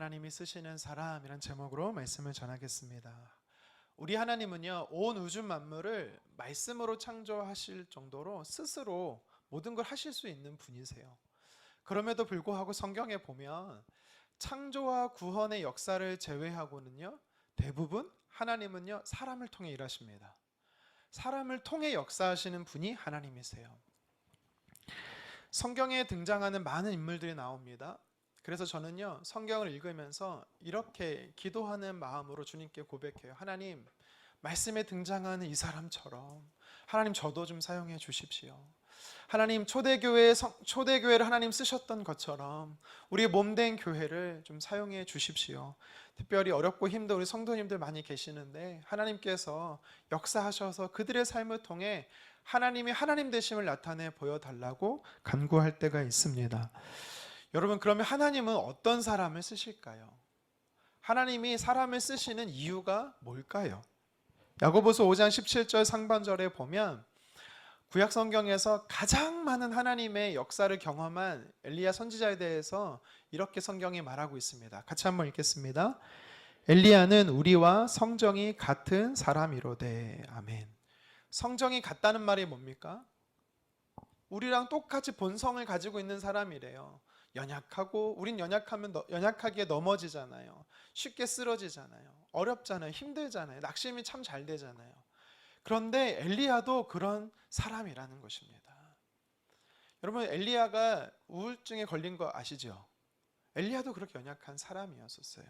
하나님이 쓰시는 사람이란 제목으로 말씀을 전하겠습니다. 우리 하나님은요, 온 우주 만물을 말씀으로 창조하실 정도로 스스로 모든 걸 하실 수 있는 분이세요. 그럼에도 불구하고 성경에 보면 창조와 구원의 역사를 제외하고는요, 대부분 하나님은요, 사람을 통해 일하십니다. 사람을 통해 역사하시는 분이 하나님이세요. 성경에 등장하는 많은 인물들이 나옵니다. 그래서 저는요, 성경을 읽으면서 이렇게 기도하는 마음으로 주님께 고백해요. 하나님, 말씀에 등장하는 이 사람처럼 하나님 저도 좀 사용해 주십시오. 하나님, 초대교회를 하나님 쓰셨던 것처럼 우리 몸된 교회를 좀 사용해 주십시오. 특별히 어렵고 힘든 우리 성도님들 많이 계시는데 하나님께서 역사하셔서 그들의 삶을 통해 하나님이 하나님 되심을 나타내 보여달라고 간구할 때가 있습니다. 여러분, 그러면 하나님은 어떤 사람을 쓰실까요? 하나님이 사람을 쓰시는 이유가 뭘까요? 야고보서 5장 17절 상반절에 보면 구약 성경에서 가장 많은 하나님의 역사를 경험한 엘리야 선지자에 대해서 이렇게 성경이 말하고 있습니다. 같이 한번 읽겠습니다. 엘리야는 우리와 성정이 같은 사람이로되. 아멘. 성정이 같다는 말이 뭡니까? 우리랑 똑같이 본성을 가지고 있는 사람이래요. 연약하고, 우린 연약하기에 넘어지잖아요. 쉽게 쓰러지잖아요. 어렵잖아요. 힘들잖아요. 낙심이 참 잘 되잖아요. 그런데 엘리야도 그런 사람이라는 것입니다. 여러분, 엘리야가 우울증에 걸린 거 아시죠? 엘리야도 그렇게 연약한 사람이었었어요.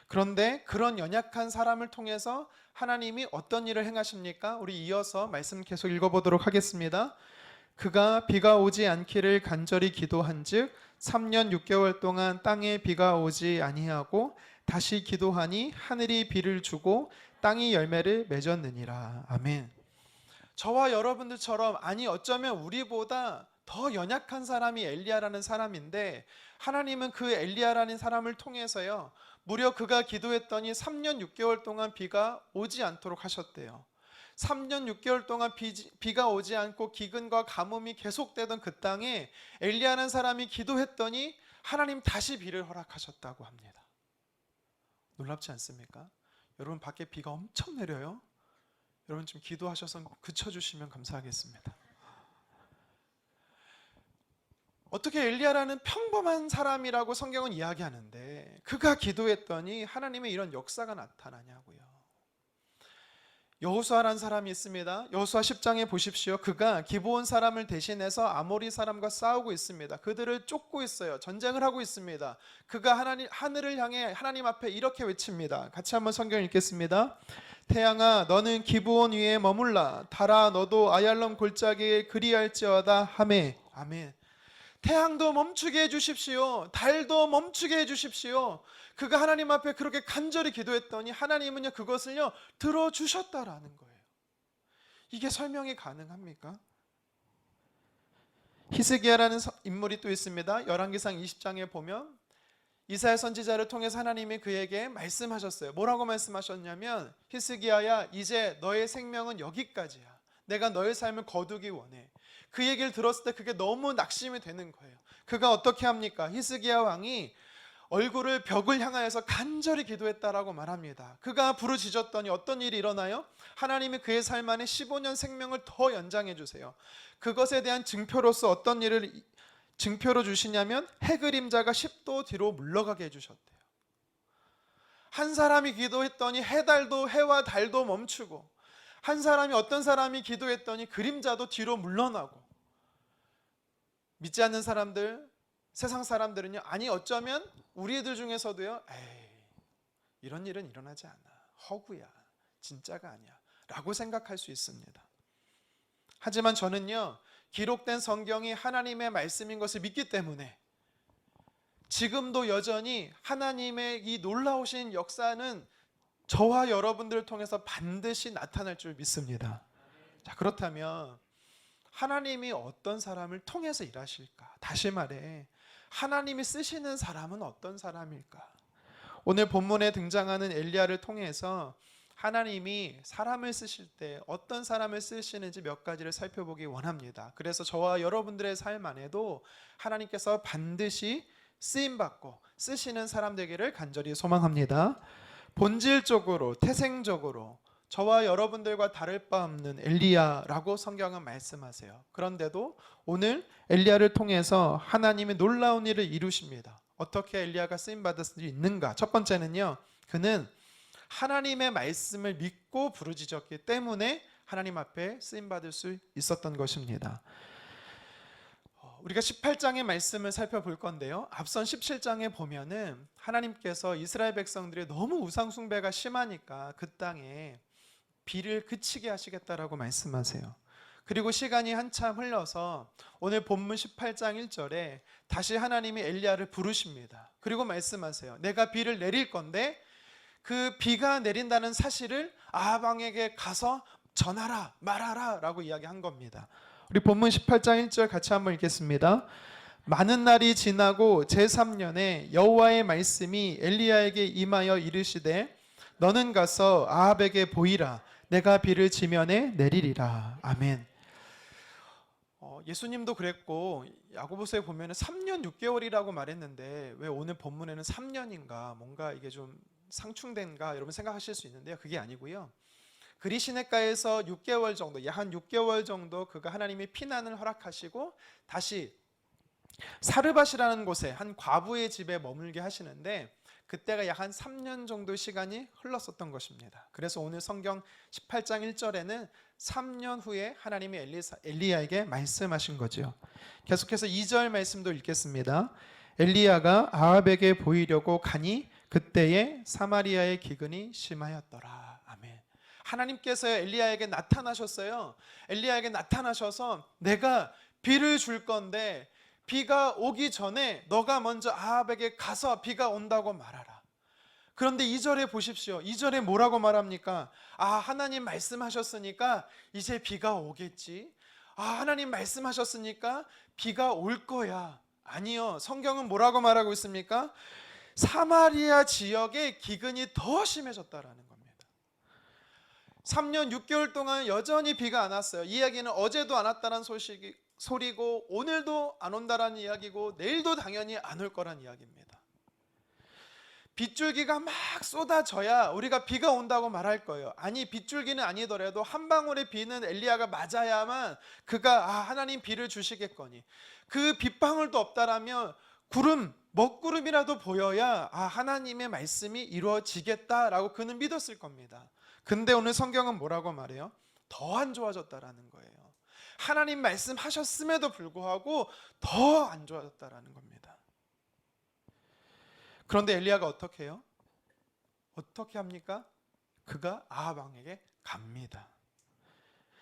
그런데 그런 연약한 사람을 통해서 하나님이 어떤 일을 행하십니까? 우리 이어서 말씀 계속 읽어보도록 하겠습니다. 그가 비가 오지 않기를 간절히 기도한즉 3년 6개월 동안 땅에 비가 오지 아니하고 다시 기도하니 하늘이 비를 주고 땅이 열매를 맺었느니라. 아멘. 저와 여러분들처럼, 아니 어쩌면 우리보다 더 연약한 사람이 엘리야라는 사람인데 하나님은 그 엘리야라는 사람을 통해서요, 무려 그가 기도했더니 3년 6개월 동안 비가 오지 않도록 하셨대요. 3년 6개월 동안 비가 오지 않고 기근과 가뭄이 계속되던 그 땅에 엘리야라는 사람이 기도했더니 하나님 다시 비를 허락하셨다고 합니다. 놀랍지 않습니까? 여러분, 밖에 비가 엄청 내려요. 여러분 좀 기도하셔서 그쳐주시면 감사하겠습니다. 어떻게 엘리야라는 평범한 사람이라고 성경은 이야기하는데 그가 기도했더니 하나님의 이런 역사가 나타나냐고요. 여호수아라는 사람이 있습니다. 여호수아 10장에 보십시오. 그가 기브온 사람을 대신해서 아모리 사람과 싸우고 있습니다. 그들을 쫓고 있어요. 전쟁을 하고 있습니다. 그가 하늘을 향해 하나님 앞에 이렇게 외칩니다. 같이 한번 성경 읽겠습니다. 태양아, 너는 기브온 위에 머물라. 달아, 너도 아얄론 골짜기에 그리할지어다 하매. 아멘. 태양도 멈추게 해주십시오. 달도 멈추게 해주십시오. 그가 하나님 앞에 그렇게 간절히 기도했더니 하나님은요, 그것을요, 들어주셨다라는 거예요. 이게 설명이 가능합니까? 히스기야라는 인물이 또 있습니다. 열왕기상 20장에 보면 이사야 선지자를 통해서 하나님이 그에게 말씀하셨어요. 뭐라고 말씀하셨냐면, 히스기야야, 이제 너의 생명은 여기까지야. 내가 너의 삶을 거두기 원해. 그 얘기를 들었을 때 그게 너무 낙심이 되는 거예요. 그가 어떻게 합니까? 히스기야 왕이 얼굴을 벽을 향하여서 간절히 기도했다라고 말합니다. 그가 부르짖었더니 어떤 일이 일어나요? 하나님이 그의 삶 안에 15년 생명을 더 연장해 주세요. 그것에 대한 증표로서 어떤 일을 증표로 주시냐면 해 그림자가 10도 뒤로 물러가게 해주셨대요. 한 사람이 기도했더니 해와 달도 멈추고, 한 사람이, 어떤 사람이 기도했더니 그림자도 뒤로 물러나고. 믿지 않는 사람들, 세상 사람들은요, 아니 어쩌면 우리들 중에서도요, 에이, 이런 일은 일어나지 않아, 허구야, 진짜가 아니야 라고 생각할 수 있습니다. 하지만 저는요, 기록된 성경이 하나님의 말씀인 것을 믿기 때문에 지금도 여전히 하나님의 이 놀라우신 역사는 저와 여러분들을 통해서 반드시 나타날 줄 믿습니다. 자, 그렇다면 하나님이 어떤 사람을 통해서 일하실까? 다시 말해, 하나님이 쓰시는 사람은 어떤 사람일까? 오늘 본문에 등장하는 엘리야를 통해서 하나님이 사람을 쓰실 때 어떤 사람을 쓰시는지 몇 가지를 살펴보기 원합니다. 그래서 저와 여러분들의 삶 안에도 하나님께서 반드시 쓰임받고 쓰시는 사람 되기를 간절히 소망합니다. 본질적으로 태생적으로 저와 여러분들과 다를 바 없는 엘리야라고 성경은 말씀하세요. 그런데도 오늘 엘리야를 통해서 하나님이 놀라운 일을 이루십니다. 어떻게 엘리야가 쓰임받을 수 있는가? 첫 번째는요, 그는 하나님의 말씀을 믿고 부르짖었기 때문에 하나님 앞에 쓰임받을 수 있었던 것입니다. 우리가 18장의 말씀을 살펴볼 건데요, 앞선 17장에 보면은 하나님께서 이스라엘 백성들이 너무 우상 숭배가 심하니까 그 땅에 비를 그치게 하시겠다라고 말씀하세요. 그리고 시간이 한참 흘러서 오늘 본문 18장 1절에 다시 하나님이 엘리야를 부르십니다. 그리고 말씀하세요. 내가 비를 내릴 건데 그 비가 내린다는 사실을 아합 왕에게 가서 전하라 말하라 라고 이야기한 겁니다. 우리 본문 18장 1절 같이 한번 읽겠습니다. 많은 날이 지나고 제3년에 여호와의 말씀이 엘리야에게 임하여 이르시되 너는 가서 아합에게 보이라. 내가 비를 지면에 내리리라. 아멘. 예수님도 그랬고 야고보서에 보면 3년 6개월이라고 말했는데 왜 오늘 본문에는 3년인가, 뭔가 이게 좀 상충된가 여러분 생각하실 수 있는데요, 그게 아니고요. 그리 시냇가에서 6개월 정도, 약 한 6개월 정도 그가 하나님이 피난을 허락하시고 다시 사르밧이라는 곳에 한 과부의 집에 머물게 하시는데 그때가 약 한 3년 정도 시간이 흘렀었던 것입니다. 그래서 오늘 성경 18장 1절에는 3년 후에 하나님이 엘리야에게 말씀하신 거죠. 계속해서 2절 말씀도 읽겠습니다. 엘리야가 아합에게 보이려고 가니 그때에 사마리아의 기근이 심하였더라. 아멘. 하나님께서 엘리야에게 나타나셨어요. 엘리야에게 나타나셔서 내가 비를 줄 건데 비가 오기 전에 너가 먼저 아합에게 가서 비가 온다고 말하라. 그런데 2절에 보십시오. 2절에 뭐라고 말합니까? 하나님 말씀하셨으니까 이제 비가 오겠지. 하나님 말씀하셨으니까 비가 올 거야. 아니요. 성경은 뭐라고 말하고 있습니까? 사마리아 지역의 기근이 더 심해졌다라는 겁니다. 3년 6개월 동안 여전히 비가 안 왔어요. 이 이야기는 어제도 안 왔다는 소리고 오늘도 안 온다라는 이야기고 내일도 당연히 안 올 거란 이야기입니다. 빗줄기가 막 쏟아져야 우리가 비가 온다고 말할 거예요. 아니, 빗줄기는 아니더라도 한 방울의 비는 엘리야가 맞아야만 그가 하나님 비를 주시겠거니, 그 빗방울도 없다라면 구름, 먹구름이라도 보여야 하나님의 말씀이 이루어지겠다라고 그는 믿었을 겁니다. 근데 오늘 성경은 뭐라고 말해요? 더 안 좋아졌다라는 거예요. 하나님 말씀하셨음에도 불구하고 더 안 좋아졌다라는 겁니다. 그런데 엘리야가 어떻게 해요? 어떻게 합니까? 그가 아합 왕에게 갑니다.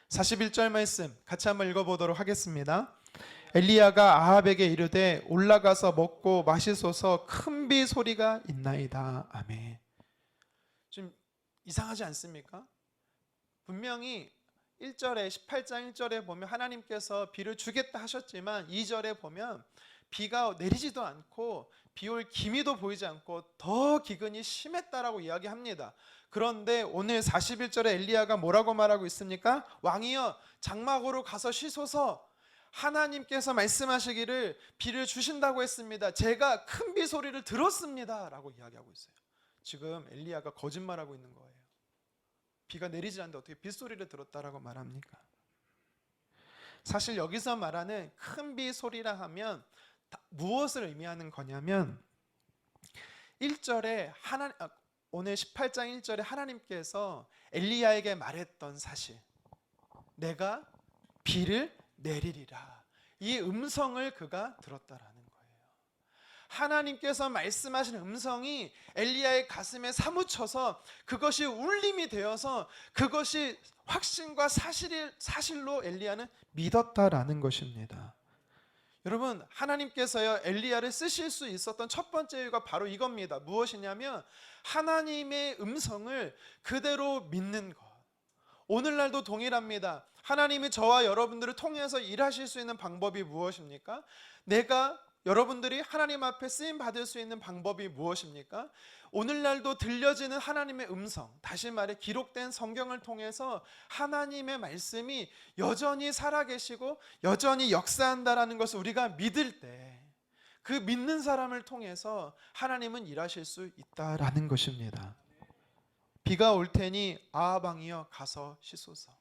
41절 말씀 같이 한번 읽어보도록 하겠습니다. 엘리야가 아합에게 이르되 올라가서 먹고 마시소서, 큰 비 소리가 있나이다. 아멘. 좀 이상하지 않습니까? 분명히 1절에 18장 1절에 보면 하나님께서 비를 주겠다 하셨지만 2절에 보면 비가 내리지도 않고 비올 기미도 보이지 않고 더 기근이 심했다라고 이야기합니다. 그런데 오늘 41절에 엘리야가 뭐라고 말하고 있습니까? 왕이여 장막으로 가서 쉬소서, 하나님께서 말씀하시기를 비를 주신다고 했습니다. 제가 큰 비 소리를 들었습니다 라고 이야기하고 있어요. 지금 엘리야가 거짓말하고 있는 거예요. 비가 내리지 않는데 어떻게 빗소리를 들었다라고 말합니까? 사실 여기서 말하는 큰 비 소리라 하면 무엇을 의미하는 거냐면 1절에 오늘 18장 1절에 하나님께서 엘리야에게 말했던 사실, 내가 비를 내리리라, 이 음성을 그가 들었다라는 거예요. 하나님께서 말씀하신 음성이 엘리야의 가슴에 사무쳐서 그것이 울림이 되어서 그것이 확신과 사실로 엘리야는 믿었다라는 것입니다. 여러분, 하나님께서요 엘리야를 쓰실 수 있었던 첫 번째 이유가 바로 이겁니다. 무엇이냐면 하나님의 음성을 그대로 믿는 것. 오늘날도 동일합니다. 하나님이 저와 여러분들을 통해서 일하실 수 있는 방법이 무엇입니까? 여러분들이 하나님 앞에 쓰임 받을 수 있는 방법이 무엇입니까? 오늘날도 들려지는 하나님의 음성, 다시 말해 기록된 성경을 통해서 하나님의 말씀이 여전히 살아계시고 여전히 역사한다라는 것을 우리가 믿을 때, 그 믿는 사람을 통해서 하나님은 일하실 수 있다라는 것입니다. 비가 올 테니 아합 왕이여 가서 씻소서.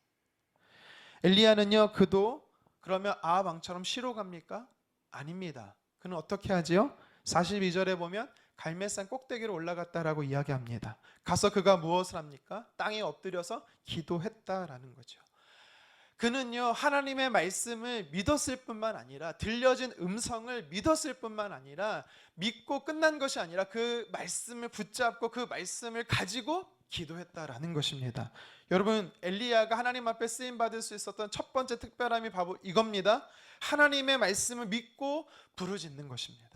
엘리야는요, 그도 그러면 아합 왕처럼 쉬러 갑니까? 아닙니다. 그는 어떻게 하지요? 42절에 보면 갈멜산 꼭대기로 올라갔다라고 이야기합니다. 가서 그가 무엇을 합니까? 땅에 엎드려서 기도했다라는 거죠. 그는요, 하나님의 말씀을 믿었을 뿐만 아니라, 들려진 음성을 믿었을 뿐만 아니라, 믿고 끝난 것이 아니라 그 말씀을 붙잡고 그 말씀을 가지고 기도했다라는 것입니다. 여러분, 엘리야가 하나님 앞에 쓰임 받을 수 있었던 첫 번째 특별함이 바로 이겁니다. 하나님의 말씀을 믿고 부르짖는 것입니다.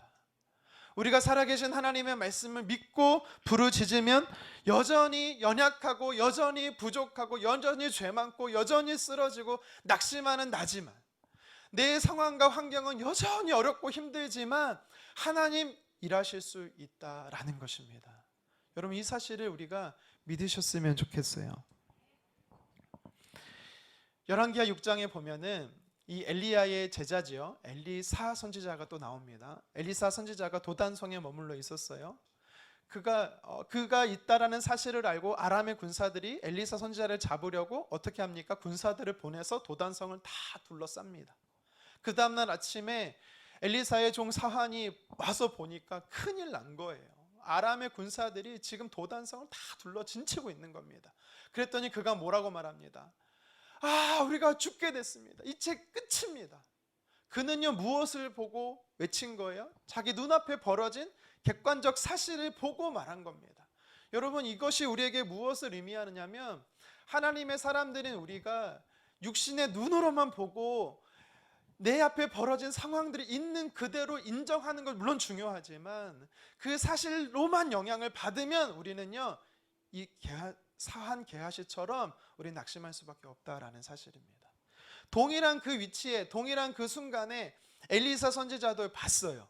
우리가 살아계신 하나님의 말씀을 믿고 부르짖으면 여전히 연약하고 여전히 부족하고 여전히 죄 많고 여전히 쓰러지고 낙심하는 나지만, 내 상황과 환경은 여전히 어렵고 힘들지만 하나님 일하실 수 있다라는 것입니다. 여러분, 이 사실을 우리가 믿으셨으면 좋겠어요. 열왕기하 6장에 보면은 이 엘리야의 제자지요, 엘리사 선지자가 또 나옵니다. 엘리사 선지자가 도단성에 머물러 있었어요. 그가 있다라는 사실을 알고 아람의 군사들이 엘리사 선지자를 잡으려고 어떻게 합니까? 군사들을 보내서 도단성을 다 둘러쌉니다. 그 다음날 아침에 엘리사의 종 사한이 와서 보니까 큰일 난 거예요. 아람의 군사들이 지금 도단성을 다 둘러 진치고 있는 겁니다. 그랬더니 그가 뭐라고 말합니다. 우리가 죽게 됐습니다. 이제 끝입니다. 그는요, 무엇을 보고 외친 거예요? 자기 눈앞에 벌어진 객관적 사실을 보고 말한 겁니다. 여러분, 이것이 우리에게 무엇을 의미하느냐면, 하나님의 사람들인 우리가 육신의 눈으로만 보고 내 앞에 벌어진 상황들이 있는 그대로 인정하는 건 물론 중요하지만, 그 사실로만 영향을 받으면 우리는요, 이 사한 게하시처럼 우리는 낙심할 수밖에 없다라는 사실입니다. 동일한 그 위치에, 동일한 그 순간에 엘리사 선지자도 봤어요.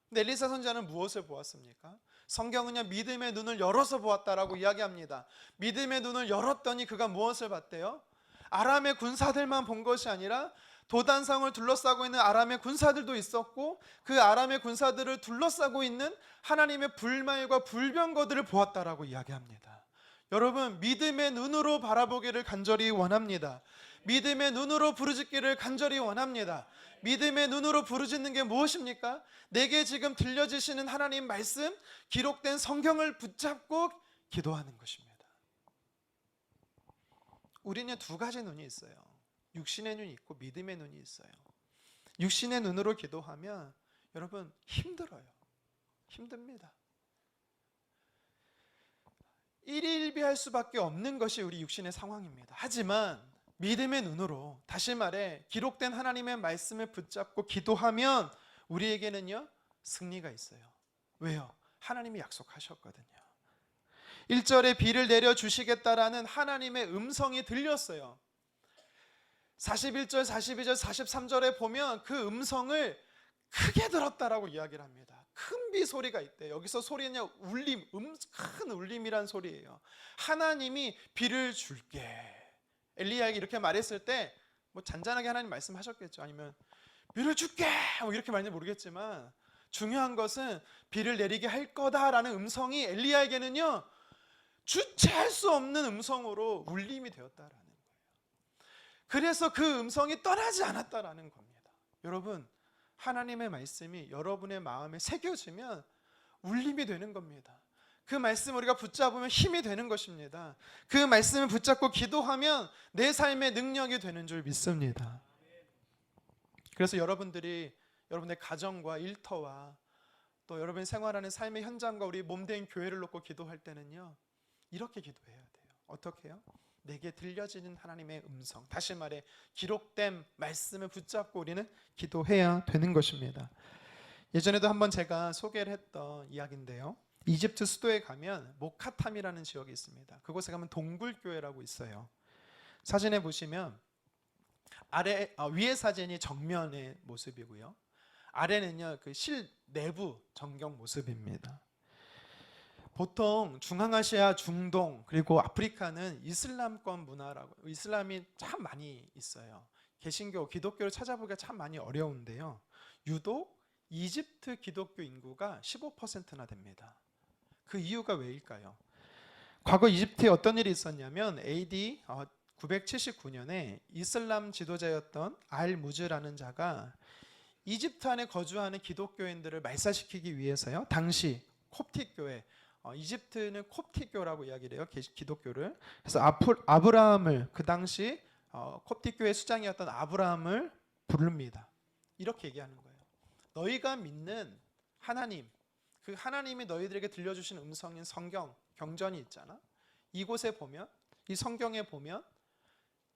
근데 엘리사 선지자는 무엇을 보았습니까? 성경은요, 믿음의 눈을 열어서 보았다라고 이야기합니다. 믿음의 눈을 열었더니 그가 무엇을 봤대요? 아람의 군사들만 본 것이 아니라 도단성을 둘러싸고 있는 아람의 군사들도 있었고, 그 아람의 군사들을 둘러싸고 있는 하나님의 불말과 불병거들을 보았다라고 이야기합니다. 여러분, 믿음의 눈으로 바라보기를 간절히 원합니다. 믿음의 눈으로 부르짖기를 간절히 원합니다. 믿음의 눈으로 부르짖는 게 무엇입니까? 내게 지금 들려지시는 하나님 말씀, 기록된 성경을 붙잡고 기도하는 것입니다. 우리는 두 가지 눈이 있어요. 육신의 눈이 있고 믿음의 눈이 있어요. 육신의 눈으로 기도하면 여러분 힘들어요. 힘듭니다. 일희일비할 수밖에 없는 것이 우리 육신의 상황입니다. 하지만 믿음의 눈으로, 다시 말해 기록된 하나님의 말씀을 붙잡고 기도하면 우리에게는요, 승리가 있어요. 왜요? 하나님이 약속하셨거든요. 1절에 비를 내려주시겠다라는 하나님의 음성이 들렸어요. 41절, 42절, 43절에 보면 그 음성을 크게 들었다라고 이야기를 합니다. 큰 비 소리가 있대. 여기서 소리는 울림, 큰 울림이란 소리예요. 하나님이 비를 줄게. 엘리야에게 이렇게 말했을 때 뭐 잔잔하게 하나님 말씀하셨겠죠. 아니면 비를 줄게 뭐 이렇게 말했는지 모르겠지만, 중요한 것은 비를 내리게 할 거다라는 음성이 엘리야에게는요, 주체할 수 없는 음성으로 울림이 되었다라는 거예요. 그래서 그 음성이 떠나지 않았다라는 겁니다. 여러분, 하나님의 말씀이 여러분의 마음에 새겨지면 울림이 되는 겁니다. 그 말씀 우리가 붙잡으면 힘이 되는 것입니다. 그 말씀을 붙잡고 기도하면 내 삶의 능력이 되는 줄 믿습니다. 그래서 여러분들이 여러분의 가정과 일터와 또 여러분이 생활하는 삶의 현장과 우리 몸된 교회를 놓고 기도할 때는요, 이렇게 기도해야 돼요. 어떻게 해요? 내게 들려지는 하나님의 음성, 다시 말해 기록된 말씀을 붙잡고 우리는 기도해야 되는 것입니다. 예전에도 한번 제가 소개를 했던 이야기인데요, 이집트 수도에 가면 모카탐이라는 지역이 있습니다. 그곳에 가면 동굴교회라고 있어요. 사진에 보시면 위에 사진이 정면의 모습이고요, 아래는요 그 실내부 전경 모습입니다. 보통 중앙아시아, 중동 그리고 아프리카는 이슬람권 문화라고, 이슬람이 참 많이 있어요. 개신교, 기독교를 찾아보기가 참 많이 어려운데요, 유독 이집트 기독교 인구가 15%나 됩니다. 그 이유가 왜일까요? 과거 이집트에 어떤 일이 있었냐면 AD 979년에 이슬람 지도자였던 알무즈라는 자가 이집트 안에 거주하는 기독교인들을 말살시키기 위해서요. 당시 콥틱 교회, 이집트는 콥틱 교라고 이야기를 해요. 기독교를. 그래서 아브라함을 그 당시 콥틱 교회 수장이었던 아브라함을 부릅니다. 이렇게 얘기하는 거예요. 너희가 믿는 하나님, 그 하나님이 너희들에게 들려주신 음성인 성경, 경전이 있잖아. 이곳에 보면, 이 성경에 보면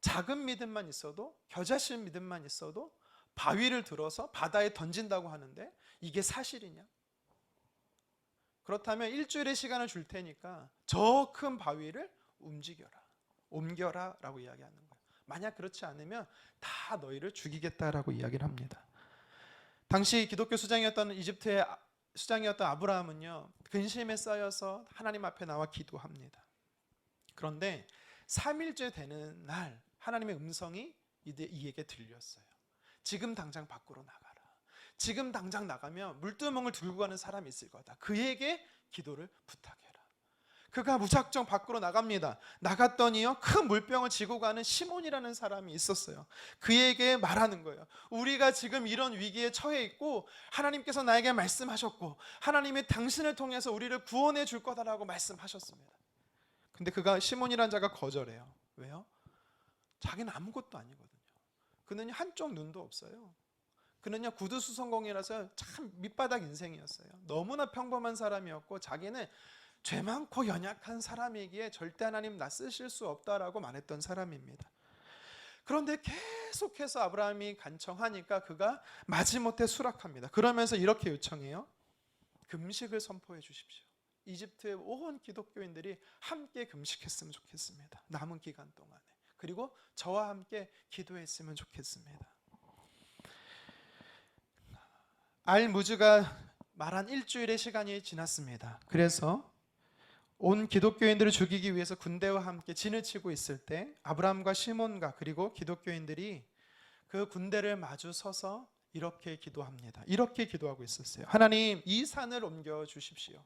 작은 믿음만 있어도, 겨자씨 믿음만 있어도 바위를 들어서 바다에 던진다고 하는데 이게 사실이냐? 그렇다면 일주일의 시간을 줄 테니까 저 큰 바위를 옮겨라 라고 이야기하는 거예요. 만약 그렇지 않으면 다 너희를 죽이겠다라고 이야기를 합니다. 당시 기독교 수장이었던 이집트의 수장이었던 아브라함은요, 근심에 쌓여서 하나님 앞에 나와 기도합니다. 그런데 3일째 되는 날 하나님의 음성이 이에게 들렸어요. 지금 당장 밖으로 나가라. 지금 당장 나가면 물두멍을 들고 가는 사람이 있을 거다. 그에게 기도를 부탁해라. 그가 무작정 밖으로 나갑니다. 나갔더니요, 큰 물병을 지고 가는 시몬이라는 사람이 있었어요. 그에게 말하는 거예요. 우리가 지금 이런 위기에 처해 있고 하나님께서 나에게 말씀하셨고 하나님이 당신을 통해서 우리를 구원해 줄 거다라고 말씀하셨습니다. 근데 그가 시몬이라는 자가 거절해요. 왜요? 자기는 아무것도 아니거든요. 그는 한쪽 눈도 없어요. 그는요 구두수성공이라서 참 밑바닥 인생이었어요. 너무나 평범한 사람이었고 자기는 죄 많고 연약한 사람이기에 절대 하나님 나 쓰실 수 없다라고 말했던 사람입니다. 그런데 계속해서 아브라함이 간청하니까 그가 마지못해 수락합니다. 그러면서 이렇게 요청해요. 금식을 선포해 주십시오. 이집트의 온 기독교인들이 함께 금식했으면 좋겠습니다. 남은 기간 동안에. 그리고 저와 함께 기도했으면 좋겠습니다. 알무즈가 말한 일주일의 시간이 지났습니다. 그래서 온 기독교인들을 죽이기 위해서 군대와 함께 진을 치고 있을 때 아브라함과 시몬과 그리고 기독교인들이 그 군대를 마주 서서 이렇게 기도합니다. 이렇게 기도하고 있었어요. 하나님, 이 산을 옮겨 주십시오.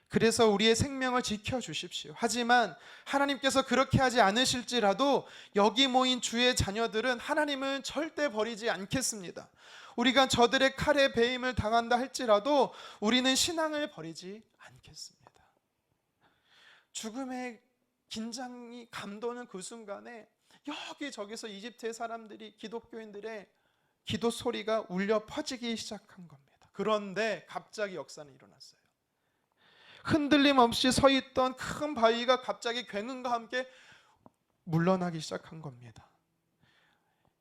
그래서 우리의 생명을 지켜주십시오. 하지만 하나님께서 그렇게 하지 않으실지라도 여기 모인 주의 자녀들은 하나님을 절대 버리지 않겠습니다. 우리가 저들의 칼에 배임을 당한다 할지라도 우리는 신앙을 버리지 않겠습니다. 죽음의 긴장이 감도는 그 순간에 여기저기서 이집트의 사람들이 기독교인들의 기도 소리가 울려 퍼지기 시작한 겁니다. 그런데 갑자기 역사는 일어났어요. 흔들림 없이 서 있던 큰 바위가 갑자기 굉음과 함께 물러나기 시작한 겁니다.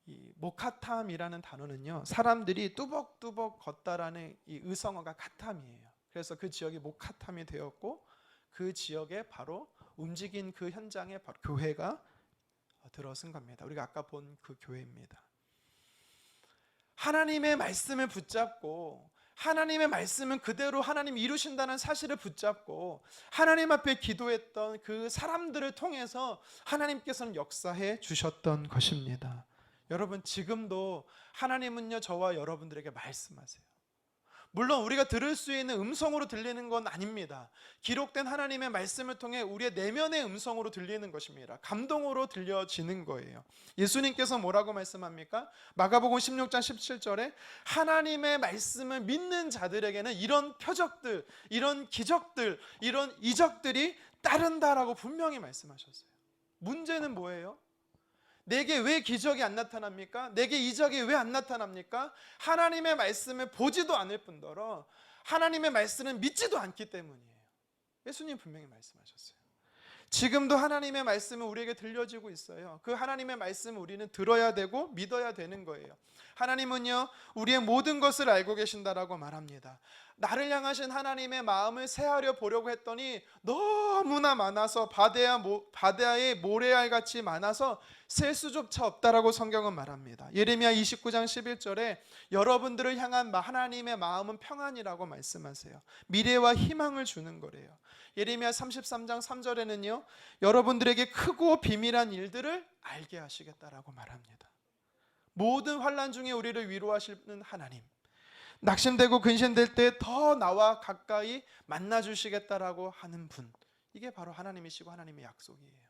이 모카탐이라는 단어는요, 사람들이 뚜벅뚜벅 걷다라는 이 의성어가 카탐이에요. 그래서 그 지역이 모카탐이 되었고 그 지역에 바로 움직인 그 현장에 바로 교회가 들어선 겁니다. 우리가 아까 본 그 교회입니다. 하나님의 말씀을 붙잡고 하나님의 말씀은 그대로 하나님이 이루신다는 사실을 붙잡고 하나님 앞에 기도했던 그 사람들을 통해서 하나님께서는 역사해 주셨던 것입니다. 여러분, 지금도 하나님은요 저와 여러분들에게 말씀하세요. 물론 우리가 들을 수 있는 음성으로 들리는 건 아닙니다. 기록된 하나님의 말씀을 통해 우리의 내면의 음성으로 들리는 것입니다. 감동으로 들려지는 거예요. 예수님께서 뭐라고 말씀합니까? 마가복음 16장 17절에 하나님의 말씀을 믿는 자들에게는 이런 표적들, 이런 기적들, 이런 이적들이 따른다라고 분명히 말씀하셨어요. 문제는 뭐예요? 내게 왜 기적이 안 나타납니까? 내게 이적이 왜 안 나타납니까? 하나님의 말씀을 보지도 않을 뿐더러 하나님의 말씀을 믿지도 않기 때문이에요. 예수님 분명히 말씀하셨어요. 지금도 하나님의 말씀은 우리에게 들려지고 있어요. 그 하나님의 말씀을 우리는 들어야 되고 믿어야 되는 거예요. 하나님은요 우리의 모든 것을 알고 계신다라고 말합니다. 나를 향하신 하나님의 마음을 새하려 보려고 했더니 너무나 많아서 바다의 모래알같이 많아서 셀 수조차 없다라고 성경은 말합니다. 예레미야 29장 11절에 여러분들을 향한 하나님의 마음은 평안이라고 말씀하세요. 미래와 희망을 주는 거래요. 예레미야 33장 3절에는요 여러분들에게 크고 비밀한 일들을 알게 하시겠다라고 말합니다. 모든 환난 중에 우리를 위로하시는 하나님, 낙심되고 근심될 때 더 나와 가까이 만나 주시겠다라고 하는 분, 이게 바로 하나님이시고 하나님의 약속이에요.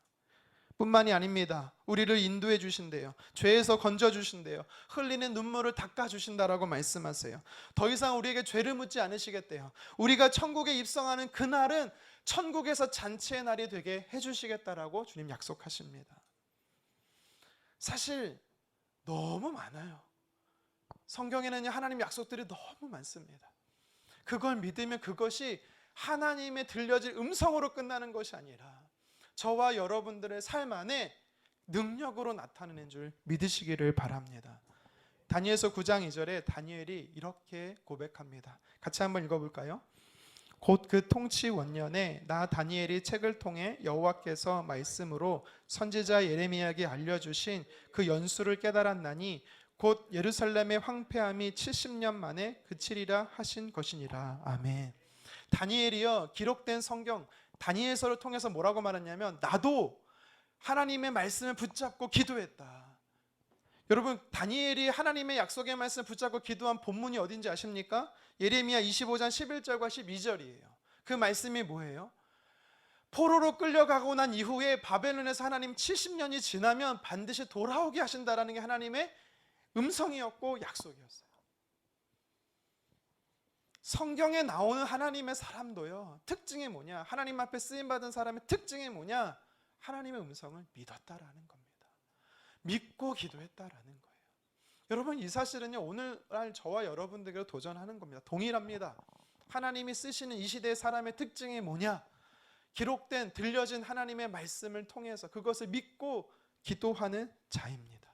뿐만이 아닙니다. 우리를 인도해 주신대요. 죄에서 건져 주신대요. 흘리는 눈물을 닦아 주신다라고 말씀하세요. 더 이상 우리에게 죄를 묻지 않으시겠대요. 우리가 천국에 입성하는 그날은 천국에서 잔치의 날이 되게 해 주시겠다라고 주님 약속하십니다. 사실 너무 많아요. 성경에는 하나님 약속들이 너무 많습니다. 그걸 믿으면 그것이 하나님의 들려질 음성으로 끝나는 것이 아니라 저와 여러분들의 삶 안에 능력으로 나타내는 줄 믿으시기를 바랍니다. 다니엘서 9장 2절에 다니엘이 이렇게 고백합니다. 같이 한번 읽어볼까요? 곧 그 통치 원년에 나 다니엘이 책을 통해 여호와께서 말씀으로 선지자 예레미야에게 알려주신 그 연수를 깨달았나니 곧 예루살렘의 황폐함이 70년 만에 그치리라 하신 것이니라. 아멘. 다니엘이요, 기록된 성경 다니엘서를 통해서 뭐라고 말했냐면, 나도 하나님의 말씀을 붙잡고 기도했다. 여러분, 다니엘이 하나님의 약속의 말씀을 붙잡고 기도한 본문이 어딘지 아십니까? 예레미야 25장 11절과 12절이에요. 그 말씀이 뭐예요? 포로로 끌려가고 난 이후에 바벨론에서 하나님 70년이 지나면 반드시 돌아오게 하신다라는 게 하나님의 음성이었고 약속이었어요. 성경에 나오는 하나님의 사람도요, 특징이 뭐냐? 하나님 앞에 쓰임받은 사람의 특징이 뭐냐? 하나님의 음성을 믿었다라는 겁니다. 믿고 기도했다라는 거예요. 여러분, 이 사실은요, 오늘날 저와 여러분들에게 도전하는 겁니다. 동일합니다. 하나님이 쓰시는 이 시대의 사람의 특징이 뭐냐? 기록된 들려진 하나님의 말씀을 통해서 그것을 믿고 기도하는 자입니다.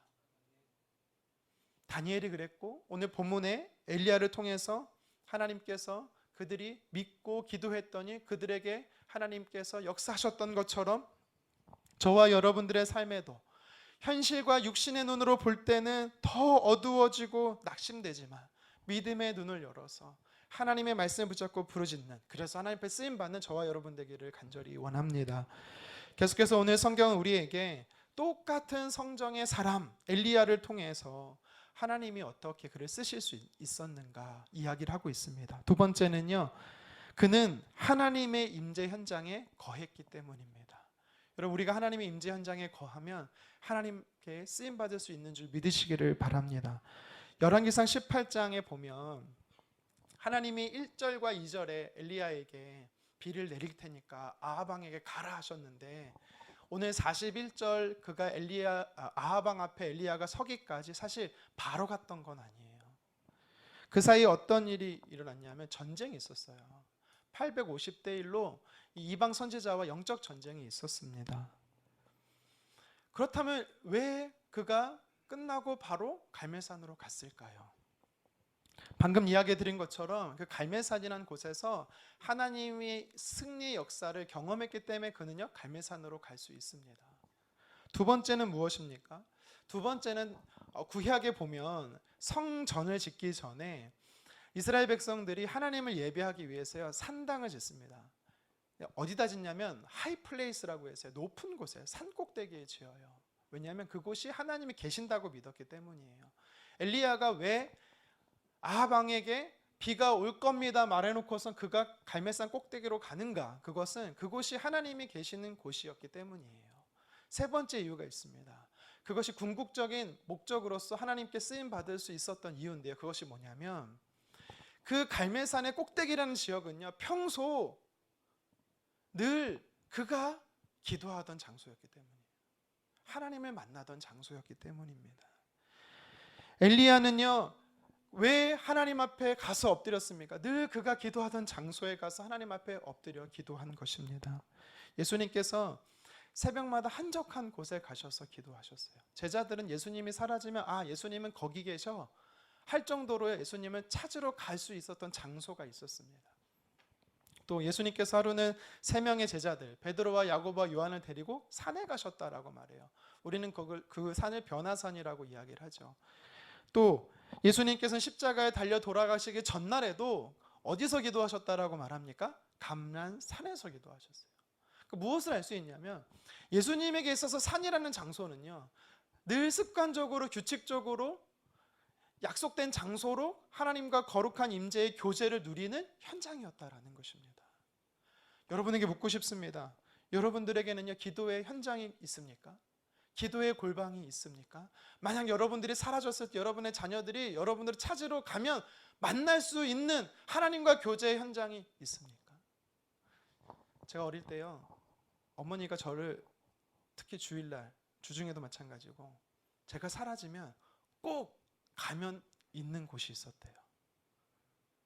다니엘이 그랬고, 오늘 본문에 엘리야를 통해서 하나님께서 그들이 믿고 기도했더니 그들에게 하나님께서 역사하셨던 것처럼 저와 여러분들의 삶에도 현실과 육신의 눈으로 볼 때는 더 어두워지고 낙심되지만 믿음의 눈을 열어서 하나님의 말씀을 붙잡고 부르짖는, 그래서 하나님 앞에 쓰임받는 저와 여러분 되기를 간절히 원합니다. 계속해서 오늘 성경은 우리에게 똑같은 성정의 사람 엘리야를 통해서 하나님이 어떻게 그를 쓰실 수 있었는가 이야기를 하고 있습니다. 두 번째는요, 그는 하나님의 임재 현장에 거했기 때문입니다. 여러분, 우리가 하나님의 임재 현장에 거하면 하나님께 쓰임 받을 수 있는 줄 믿으시기를 바랍니다. 열왕기상 18장에 보면 하나님이 1절과 2절에 엘리야에게 비를 내릴 테니까 아합 왕에게 가라 하셨는데, 오늘 41절 그가 아합 왕 앞에 엘리야가 서기까지 사실 바로 갔던 건 아니에요. 그 사이에 어떤 일이 일어났냐면 전쟁이 있었어요. 850대 1로 이방 선지자와 영적 전쟁이 있었습니다. 그렇다면 왜 그가 끝나고 바로 갈멜산으로 갔을까요? 방금 이야기 드린 것처럼 그 갈멜산이라는 곳에서 하나님이 승리의 역사를 경험했기 때문에 그는요, 갈멜산으로 갈 수 있습니다. 두 번째는 무엇입니까? 두 번째는 구약에 보면 성전을 짓기 전에 이스라엘 백성들이 하나님을 예배하기 위해서요, 산당을 짓습니다. 어디다 짓냐면 하이플레이스라고 해서 높은 곳에 산 꼭대기에 지어요. 왜냐하면 그곳이 하나님이 계신다고 믿었기 때문이에요. 엘리야가 왜 아합 왕에게 비가 올 겁니다 말해놓고선 그가 갈멜산 꼭대기로 가는가? 그것은 그곳이 하나님이 계시는 곳이었기 때문이에요. 세 번째 이유가 있습니다. 그것이 궁극적인 목적으로서 하나님께 쓰임 받을 수 있었던 이유인데요. 그것이 뭐냐면 그 갈멜산의 꼭대기라는 지역은요, 평소 늘 그가 기도하던 장소였기 때문이에요. 하나님을 만나던 장소였기 때문입니다. 엘리야는요, 왜 하나님 앞에 가서 엎드렸습니까? 늘 그가 기도하던 장소에 가서 하나님 앞에 엎드려 기도한 것입니다. 예수님께서 새벽마다 한적한 곳에 가셔서 기도하셨어요. 제자들은 예수님이 사라지면 예수님은 거기 계셔 할 정도로 예수님을 찾으러 갈 수 있었던 장소가 있었습니다. 또 예수님께서 하루는 3명의 제자들 베드로와 야고보와 요한을 데리고 산에 가셨다라고 말해요. 우리는 그 산을 변화산이라고 이야기를 하죠. 또 예수님께서는 십자가에 달려 돌아가시기 전날에도 어디서 기도하셨다라고 말합니까? 감람산에서 기도하셨어요. 무엇을 알 수 있냐면 예수님에게 있어서 산이라는 장소는요, 늘 습관적으로 규칙적으로 약속된 장소로 하나님과 거룩한 임재의 교제를 누리는 현장이었다라는 것입니다. 여러분에게 묻고 싶습니다. 여러분들에게는요, 기도의 현장이 있습니까? 기도의 골방이 있습니까? 만약 여러분들이 사라졌을 때 여러분의 자녀들이 여러분들을 찾으러 가면 만날 수 있는 하나님과 교제의 현장이 있습니까? 제가 어릴 때요, 어머니가 저를 특히 주일날, 주중에도 마찬가지고 제가 사라지면 꼭 가면 있는 곳이 있었대요.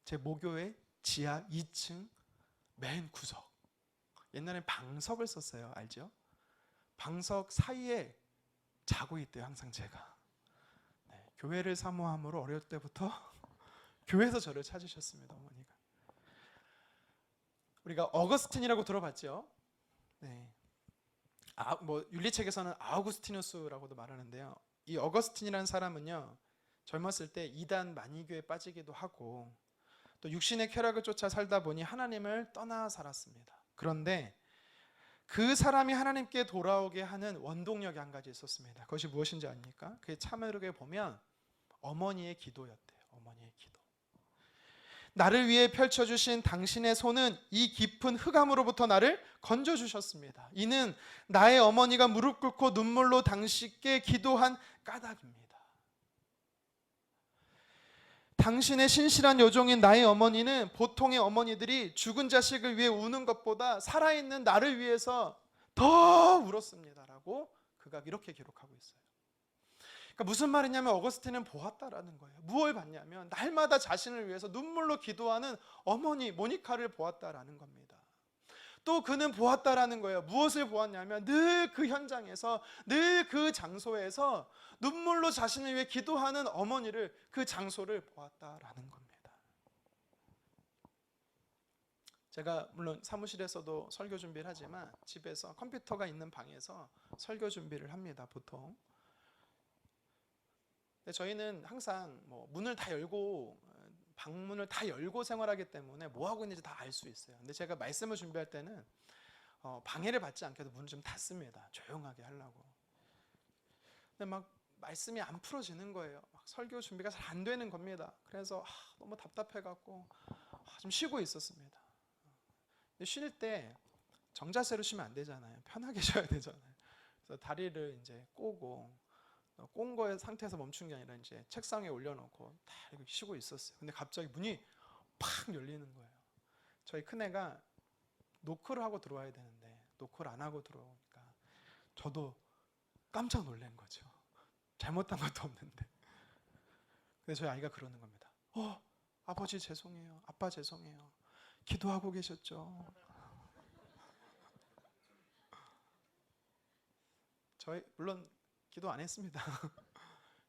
제 모교의 지하 2층 맨 구석. 옛날엔 방석을 썼어요. 알죠? 방석 사이에 자고 있대요. 항상 제가. 네, 교회를 사모함으로 어릴 때부터 교회에서 저를 찾으셨습니다. 어머니가. 우리가 어거스틴이라고 들어봤죠? 네. 윤리책에서는 아우구스티누스라고도 말하는데요. 이 어거스틴이라는 사람은요, 젊었을 때 이단 만이교에 빠지기도 하고 또 육신의 쾌락을 쫓아 살다 보니 하나님을 떠나 살았습니다. 그런데 그 사람이 하나님께 돌아오게 하는 원동력이 한 가지 있었습니다. 그것이 무엇인지 아닙니까? 그게 참으르게 보면 어머니의 기도였대요. 어머니의 기도. 나를 위해 펼쳐주신 당신의 손은 이 깊은 흑암으로부터 나를 건져주셨습니다. 이는 나의 어머니가 무릎 꿇고 눈물로 당신께 기도한 까닭입니다. 당신의 신실한 여종인 나의 어머니는 보통의 어머니들이 죽은 자식을 위해 우는 것보다 살아있는 나를 위해서 더 울었습니다 라고 그가 이렇게 기록하고 있어요. 그러니까 무슨 말이냐면 어거스틴은 보았다라는 거예요. 무엇을 봤냐면 날마다 자신을 위해서 눈물로 기도하는 어머니 모니카를 보았다라는 겁니다. 또 그는 보았다라는 거예요. 무엇을 보았냐면 늘 그 현장에서, 늘 그 장소에서 눈물로 자신을 위해 기도하는 어머니를, 그 장소를 보았다라는 겁니다. 제가 물론 사무실에서도 설교 준비를 하지만 집에서 컴퓨터가 있는 방에서 설교 준비를 합니다. 보통. 근데 저희는 항상 문을 다 열고, 방문을 다 열고 생활하기 때문에 뭐 하고 있는지 다 알 수 있어요. 근데 제가 말씀을 준비할 때는 방해를 받지 않게도 문을 좀 닫습니다. 조용하게 하려고. 근데 막 말씀이 안 풀어지는 거예요. 막 설교 준비가 잘 안 되는 겁니다. 그래서 너무 답답해갖고 좀 쉬고 있었습니다. 근데 쉴 때 정자세로 쉬면 안 되잖아요. 편하게 쉬어야 되잖아요. 그래서 다리를 이제 꼬고, 꼰 거의 상태에서 멈춘 게 아니라 이제 책상에 올려놓고 다 이렇게 쉬고 있었어요. 근데 갑자기 문이 팍 열리는 거예요. 저희 큰애가 노크를 하고 들어와야 되는데 노크를 안 하고 들어오니까 저도 깜짝 놀란 거죠. 잘못한 것도 없는데. 근데 저희 아이가 그러는 겁니다. 아버지 죄송해요. 아빠 죄송해요. 기도하고 계셨죠. 저희 물론 기도 안 했습니다.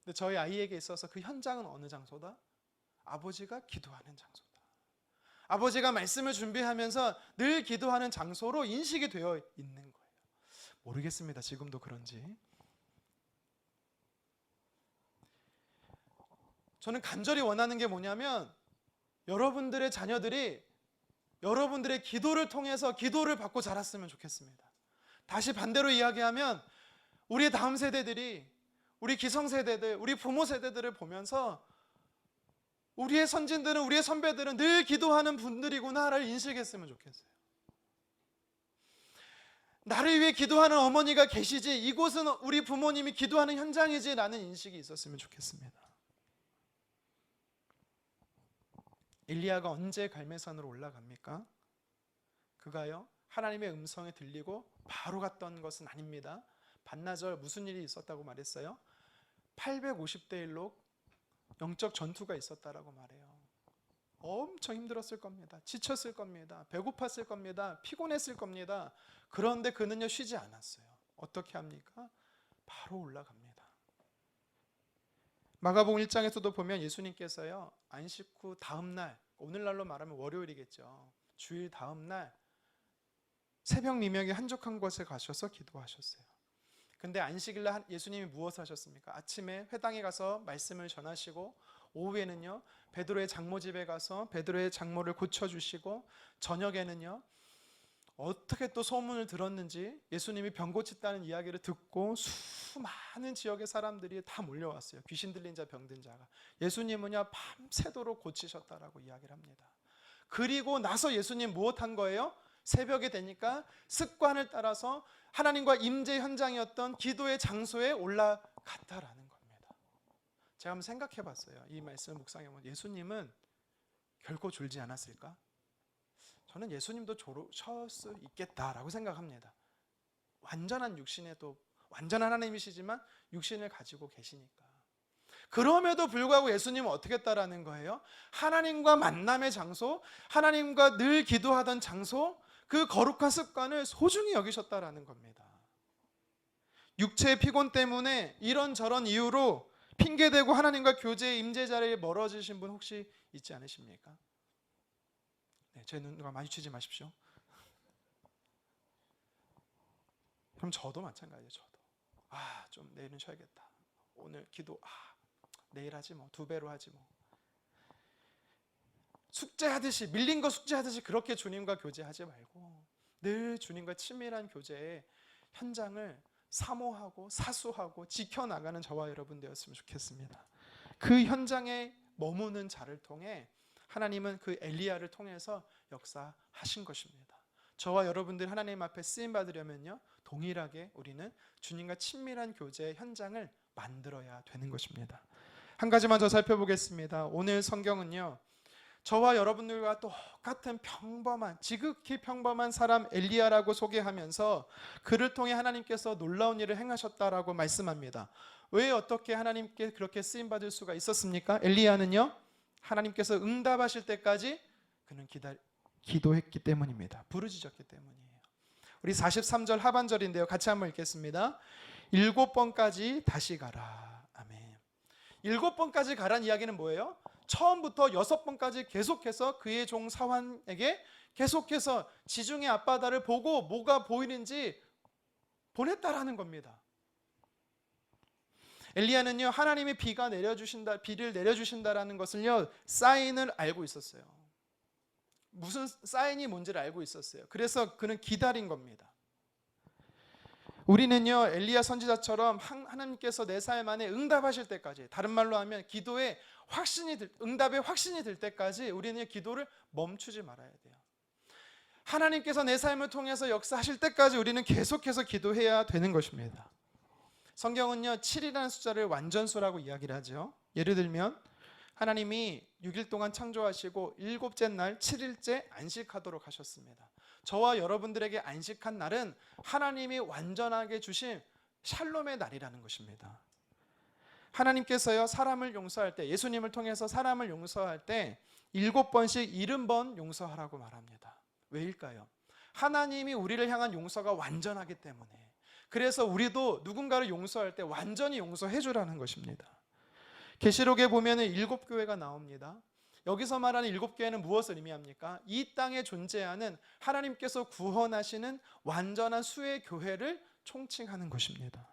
근데 저희 아이에게 있어서 그 현장은 어느 장소다? 아버지가 기도하는 장소다. 아버지가 말씀을 준비하면서 늘 기도하는 장소로 인식이 되어 있는 거예요. 모르겠습니다. 지금도 그런지. 저는 간절히 원하는 게 뭐냐면 여러분들의 자녀들이 여러분들의 기도를 통해서 기도를 받고 자랐으면 좋겠습니다. 다시 반대로 이야기하면 우리의 다음 세대들이, 우리 기성세대들, 우리 부모 세대들을 보면서 우리의 선진들은, 우리의 선배들은 늘 기도하는 분들이구나를 인식했으면 좋겠어요. 나를 위해 기도하는 어머니가 계시지, 이곳은 우리 부모님이 기도하는 현장이지 라는 인식이 있었으면 좋겠습니다. 엘리야가 언제 갈멜산으로 올라갑니까? 그가요, 하나님의 음성에 들리고 바로 갔던 것은 아닙니다. 반나절 무슨 일이 있었다고 말했어요? 850대 1로 영적 전투가 있었다라고 말해요. 엄청 힘들었을 겁니다. 지쳤을 겁니다. 배고팠을 겁니다. 피곤했을 겁니다. 그런데 그는요 쉬지 않았어요. 어떻게 합니까? 바로 올라갑니다. 마가복음 1장에서도 보면 예수님께서요 안식 후 다음 날, 오늘날로 말하면 월요일이겠죠. 주일 다음 날 새벽 미명에 한적한 곳에 가셔서 기도하셨어요. 근데 안식일날 예수님이 무엇을 하셨습니까? 아침에 회당에 가서 말씀을 전하시고, 오후에는요 베드로의 장모 집에 가서 베드로의 장모를 고쳐주시고, 저녁에는요 어떻게 또 소문을 들었는지 예수님이 병 고쳤다는 이야기를 듣고 수많은 지역의 사람들이 다 몰려왔어요. 귀신 들린 자, 병든 자가. 예수님은요 밤새도록 고치셨다라고 이야기를 합니다. 그리고 나서 예수님 무엇한 거예요? 새벽에 되니까 습관을 따라서 하나님과 임재 현장이었던 기도의 장소에 올라갔다라는 겁니다. 제가 한번 생각해 봤어요. 이 말씀을 묵상해보면 예수님은 결코 졸지 않았을까? 저는 예수님도 졸으실 수 있겠다라고 생각합니다. 완전한 육신에도 완전한 하나님이시지만 육신을 가지고 계시니까. 그럼에도 불구하고 예수님은 어떻게 했다라는 거예요? 하나님과 만남의 장소, 하나님과 늘 기도하던 장소, 그 거룩한 습관을 소중히 여기셨다라는 겁니다. 육체의 피곤 때문에 이런저런 이유로 핑계대고 하나님과 교제의 임재 자리에 멀어지신 분 혹시 있지 않으십니까? 네, 제 눈과 마주치지 마십시오. 그럼 저도 마찬가지예요. 저도 좀 내일은 쉬어야겠다. 오늘 기도 내일 하지 뭐, 2배로 하지 뭐. 숙제하듯이 밀린 거 숙제하듯이 그렇게 주님과 교제하지 말고 늘 주님과 친밀한 교제의 현장을 사모하고 사수하고 지켜나가는 저와 여러분 되었으면 좋겠습니다. 그 현장에 머무는 자를 통해 하나님은 그 엘리야를 통해서 역사하신 것입니다. 저와 여러분들 하나님 앞에 쓰임 받으려면요 동일하게 우리는 주님과 친밀한 교제의 현장을 만들어야 되는 것입니다. 한 가지만 더 살펴보겠습니다. 오늘 성경은요 저와 여러분들과 똑같은 평범한 지극히 평범한 사람 엘리야라고 소개하면서 그를 통해 하나님께서 놀라운 일을 행하셨다라고 말씀합니다. 왜 어떻게 하나님께 그렇게 쓰임받을 수가 있었습니까? 엘리야는요 하나님께서 응답하실 때까지 그는 기도했기 때문입니다. 부르짖었기 때문이에요. 우리 43절 하반절인데요 같이 한번 읽겠습니다. 7번까지 다시 가라. 아멘. 7번까지 가라는 이야기는 뭐예요? 처음부터 6번까지 계속해서 그의 종 사환에게 계속해서 지중해 앞바다를 보고 뭐가 보이는지 보냈다라는 겁니다. 엘리야는요 하나님이 비를 내려주신다라는 것을요 사인을 알고 있었어요. 무슨 사인이 뭔지를 알고 있었어요. 그래서 그는 기다린 겁니다. 우리는요 엘리야 선지자처럼 하나님께서 내 삶 안에 응답하실 때까지, 다른 말로 하면 기도에 응답의 확신이 들 때까지 우리는 기도를 멈추지 말아야 돼요. 하나님께서 내 삶을 통해서 역사하실 때까지 우리는 계속해서 기도해야 되는 것입니다. 성경은요 7이라는 숫자를 완전수라고 이야기를 하죠. 예를 들면 하나님이 6일 동안 창조하시고 7째 날 7일째 안식하도록 하셨습니다. 저와 여러분들에게 안식한 날은 하나님이 완전하게 주신 샬롬의 날이라는 것입니다. 하나님께서요 사람을 용서할 때, 예수님을 통해서 사람을 용서할 때 7번씩 70번 용서하라고 말합니다. 왜일까요? 하나님이 우리를 향한 용서가 완전하기 때문에. 그래서 우리도 누군가를 용서할 때 완전히 용서해 주라는 것입니다. 계시록에 보면은 7교회가 나옵니다. 여기서 말하는 7교회는 무엇을 의미합니까? 이 땅에 존재하는 하나님께서 구원하시는 완전한 수의 교회를 총칭하는 것입니다.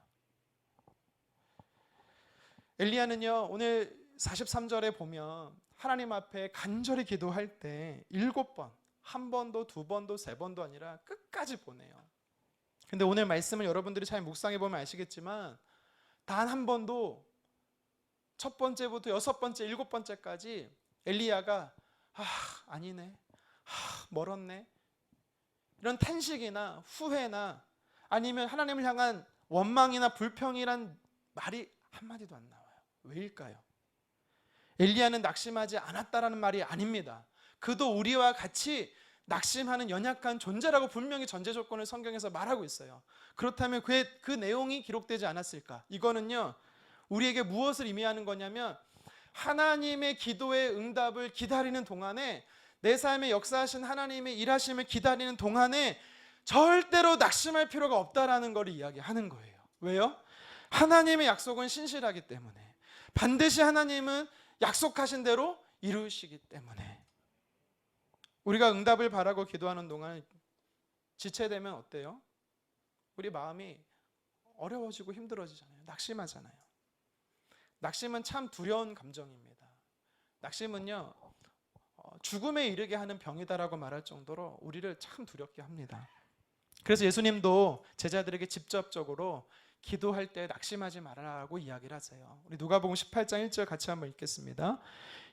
엘리야는요 오늘 43절에 보면 하나님 앞에 간절히 기도할 때 7번, 한 번도 두 번도 세 번도 아니라 끝까지 보내요. 근데 오늘 말씀을 여러분들이 잘 묵상해 보면 아시겠지만 단 한 번도 첫 번째부터 6번째, 7번째까지 엘리야가 아니네, 멀었네, 이런 탄식이나 후회나 아니면 하나님을 향한 원망이나 불평이란 말이 한마디도 안 나와요. 왜일까요? 엘리야는 낙심하지 않았다라는 말이 아닙니다. 그도 우리와 같이 낙심하는 연약한 존재라고 분명히 전제 조건을 성경에서 말하고 있어요. 그렇다면 그 내용이 기록되지 않았을까? 이거는요 우리에게 무엇을 의미하는 거냐면 하나님의 기도의 응답을 기다리는 동안에, 내 삶에 역사하신 하나님의 일하심을 기다리는 동안에 절대로 낙심할 필요가 없다라는 걸 이야기하는 거예요. 왜요? 하나님의 약속은 신실하기 때문에, 반드시 하나님은 약속하신 대로 이루시기 때문에. 우리가 응답을 바라고 기도하는 동안 지체되면 어때요? 우리 마음이 어려워지고 힘들어지잖아요. 낙심하잖아요. 낙심은 참 두려운 감정입니다. 낙심은요 죽음에 이르게 하는 병이다라고 말할 정도로 우리를 참 두렵게 합니다. 그래서 예수님도 제자들에게 직접적으로 기도할 때 낙심하지 말라고 이야기를 하세요. 우리 누가복음 18장 1절 같이 한번 읽겠습니다.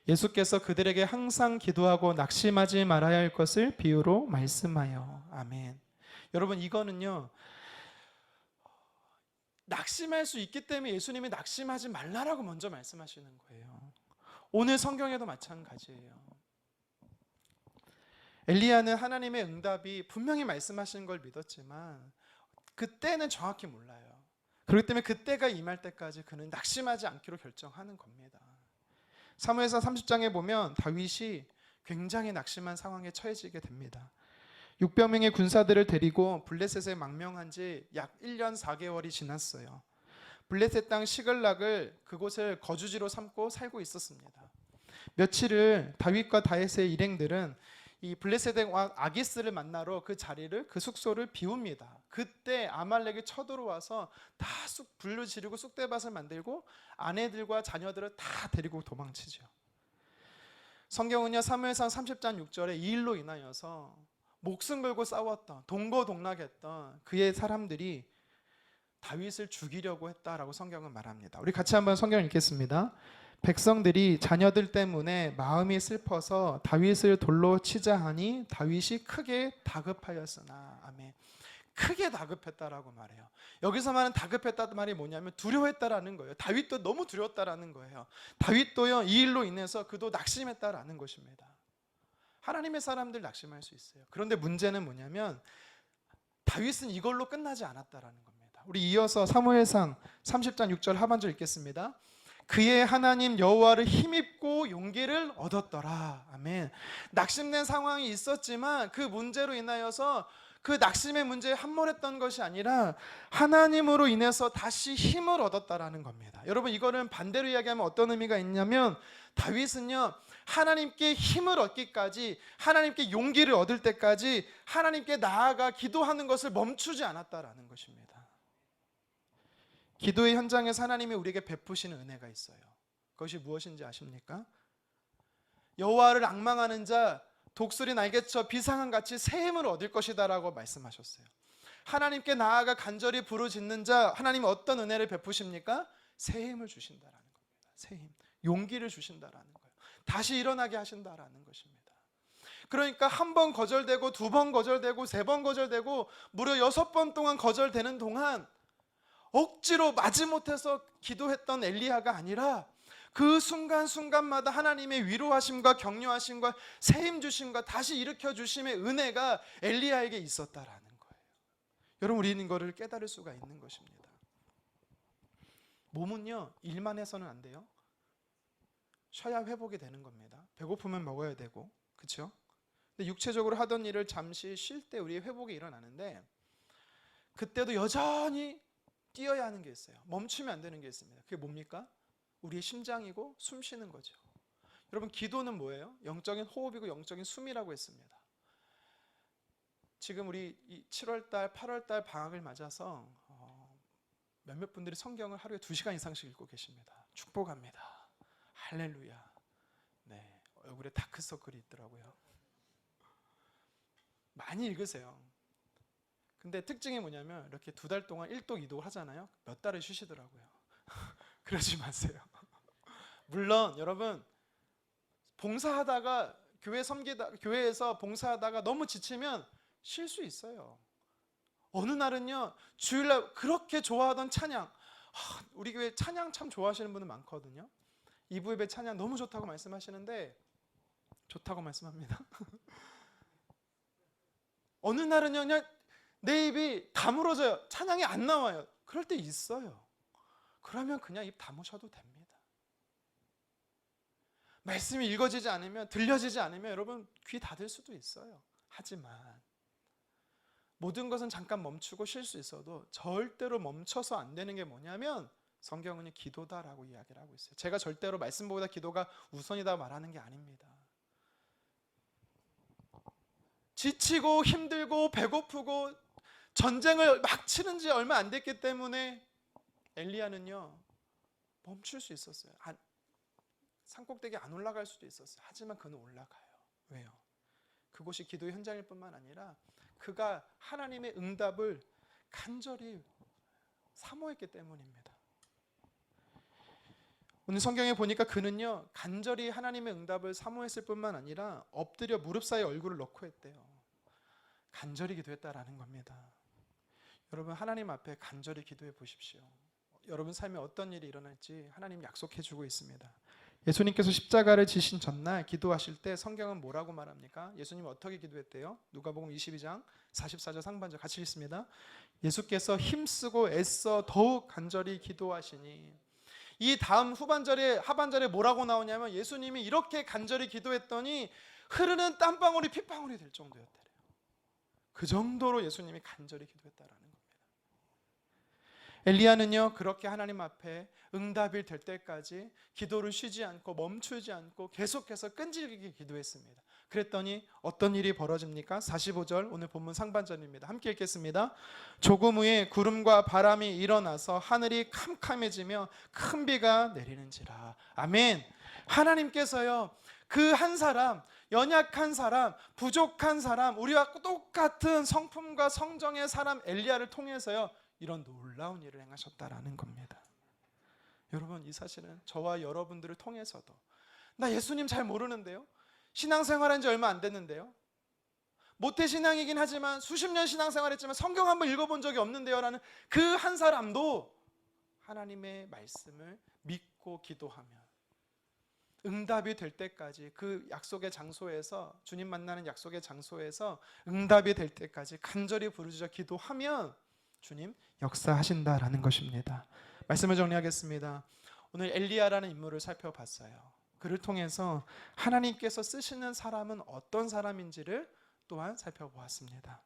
예수께서 그들에게 항상 기도하고 낙심하지 말아야 할 것을 비유로 말씀하여. 아멘. 여러분, 이거는요, 낙심할 수 있기 때문에 예수님이 낙심하지 말라라고 먼저 말씀하시는 거예요. 오늘 성경에도 마찬가지예요. 엘리야는 하나님의 응답이 분명히 말씀하시는 걸 믿었지만 그때는 정확히 몰라요. 그렇기 때문에 그때가 임할 때까지 그는 낙심하지 않기로 결정하는 겁니다. 사무엘상 30장에 보면 다윗이 굉장히 낙심한 상황에 처해지게 됩니다. 600 명의 군사들을 데리고 블레셋에 망명한 지 약 1년 4개월이 지났어요. 블레셋 땅 시글락을 그곳을 거주지로 삼고 살고 있었습니다. 며칠을 다윗과 다윗의 일행들은 이 블레셋의 왕 아기스를 만나러 그 자리를, 그 숙소를 비웁니다. 그때 아말렉이 쳐들어와서 다 불을 지르고 쑥대밭을 만들고 아내들과 자녀들을 다 데리고 도망치죠. 성경은요, 사무엘상 30장 6절에 이 일로 인하여서 목숨 걸고 싸웠던, 동거동락했던 그의 사람들이 다윗을 죽이려고 했다라고 성경은 말합니다. 우리 같이 한번 성경 읽겠습니다. 백성들이 자녀들 때문에 마음이 슬퍼서 다윗을 돌로 치자 하니 다윗이 크게 다급하였으나. 아멘. 크게 다급했다라고 말해요. 여기서 말하는 다급했다는 말이 뭐냐면 두려워했다라는 거예요. 다윗도 너무 두려웠다라는 거예요. 다윗도요, 이 일로 인해서 그도 낙심했다라는 것입니다. 하나님의 사람들 낙심할 수 있어요. 그런데 문제는 뭐냐면 다윗은 이걸로 끝나지 않았다라는 겁니다. 우리 이어서 사무엘상 30장 6절 하반절 읽겠습니다. 그의 하나님 여호와를 힘입고 용기를 얻었더라. 아멘. 낙심된 상황이 있었지만 그 문제로 인하여서 그 낙심의 문제에 함몰했던 것이 아니라 하나님으로 인해서 다시 힘을 얻었다라는 겁니다. 여러분, 이거는 반대로 이야기하면 어떤 의미가 있냐면 다윗은요, 하나님께 힘을 얻기까지, 하나님께 용기를 얻을 때까지 하나님께 나아가 기도하는 것을 멈추지 않았다라는 것입니다. 기도의 현장에서 하나님이 우리에게 베푸시는 은혜가 있어요. 그것이 무엇인지 아십니까? 여호와를 앙망하는 자 독수리 날개쳐 비상한같이 새 힘을 얻을 것이다 라고 말씀하셨어요. 하나님께 나아가 간절히 부르짖는 자, 하나님이 어떤 은혜를 베푸십니까? 새 힘을 주신다라는 겁니다. 새 힘, 용기를 주신다라는 거예요. 다시 일어나게 하신다라는 것입니다. 그러니까 한 번 거절되고, 두 번 거절되고, 세 번 거절되고, 무려 6번 동안 거절되는 동안 억지로 마지못해서 기도했던 엘리야가 아니라 그 순간순간마다 하나님의 위로하심과 격려하심과 새힘 주심과 다시 일으켜 주심의 은혜가 엘리야에게 있었다라는 거예요. 여러분, 우리는 이거를 깨달을 수가 있는 것입니다. 몸은요, 일만 해서는 안 돼요. 쉬어야 회복이 되는 겁니다. 배고프면 먹어야 되고, 그렇죠? 근데 육체적으로 하던 일을 잠시 쉴 때 우리의 회복이 일어나는데 그때도 여전히 뛰어야 하는 게 있어요. 멈추면 안 되는 게 있습니다. 그게 뭡니까? 우리의 심장이고 숨 쉬는 거죠. 여러분, 기도는 뭐예요? 영적인 호흡이고 영적인 숨이라고 했습니다. 지금 우리 7월달, 8월달 방학을 맞아서 몇몇 분들이 성경을 하루에 2시간 이상씩 읽고 계십니다. 축복합니다. 할렐루야. 네, 얼굴에 다크서클이 있더라고요. 많이 읽으세요. 근데 특징이 뭐냐면 이렇게 2달 동안 1독 2독 하잖아요. 몇 달을 쉬시더라고요. 그러지 마세요. 물론 여러분, 봉사하다가 교회에서 봉사하다가 너무 지치면 쉴 수 있어요. 어느 날은요, 주일날 그렇게 좋아하던 찬양, 우리 교회 찬양 참 좋아하시는 분들 많거든요. 이부예배 찬양 너무 좋다고 말씀하시는데 좋다고 말씀합니다. 어느 날은요, 그냥 내 입이 다물어져요. 찬양이 안 나와요. 그럴 때 있어요. 그러면 그냥 입 다무셔도 됩니다. 말씀이 읽어지지 않으면, 들려지지 않으면 여러분 귀 닫을 수도 있어요. 하지만 모든 것은 잠깐 멈추고 쉴 수 있어도 절대로 멈춰서 안 되는 게 뭐냐면 성경은 기도다라고 이야기를 하고 있어요. 제가 절대로 말씀보다 기도가 우선이다 말하는 게 아닙니다. 지치고 힘들고 배고프고 전쟁을 막 치른 지 얼마 안 됐기 때문에 엘리야는요, 멈출 수 있었어요. 산꼭대기 안 올라갈 수도 있었어요. 하지만 그는 올라가요. 왜요? 그곳이 기도의 현장일 뿐만 아니라 그가 하나님의 응답을 간절히 사모했기 때문입니다. 오늘 성경에 보니까 그는요 간절히 하나님의 응답을 사모했을 뿐만 아니라 엎드려 무릎 사이에 얼굴을 넣고 했대요. 간절히 기도했다라는 겁니다. 여러분, 하나님 앞에 간절히 기도해 보십시오. 여러분 삶에 어떤 일이 일어날지 하나님 약속해 주고 있습니다. 예수님께서 십자가를 지신 전날 기도하실 때 성경은 뭐라고 말합니까? 예수님 어떻게 기도했대요? 누가복음 22장 44절 상반절 같이 읽습니다. 예수께서 힘쓰고 애써 더욱 간절히 기도하시니, 이 다음 하반절에 뭐라고 나오냐면 예수님이 이렇게 간절히 기도했더니 흐르는 땀방울이 핏방울이 될 정도였대요. 그 정도로 예수님이 간절히 기도했다라는 겁니다. 엘리야는요 그렇게 하나님 앞에 응답이 될 때까지 기도를 쉬지 않고 멈추지 않고 계속해서 끈질기게 기도했습니다. 그랬더니 어떤 일이 벌어집니까? 45절 오늘 본문 상반절입니다. 함께 읽겠습니다. 조금 후에 구름과 바람이 일어나서 하늘이 캄캄해지며 큰 비가 내리는지라. 아멘. 하나님께서요 그 한 사람, 연약한 사람, 부족한 사람, 우리와 똑같은 성품과 성정의 사람 엘리야를 통해서요 이런 놀라운 일을 행하셨다라는 겁니다. 여러분, 이 사실은 저와 여러분들을 통해서도, 나 예수님 잘 모르는데요, 신앙생활한 지 얼마 안 됐는데요, 모태신앙이긴 하지만 수십 년 신앙생활했지만 성경 한번 읽어본 적이 없는데요 라는 그 한 사람도 하나님의 말씀을 믿고 기도하면 응답이 될 때까지, 그 약속의 장소에서, 주님 만나는 약속의 장소에서 응답이 될 때까지 간절히 부르짖어 기도하면 주님 역사하신다라는 것입니다. 말씀을 정리하겠습니다. 오늘 엘리야라는 인물을 살펴봤어요. 그를 통해서 하나님께서 쓰시는 사람은 어떤 사람인지를 또한 살펴보았습니다.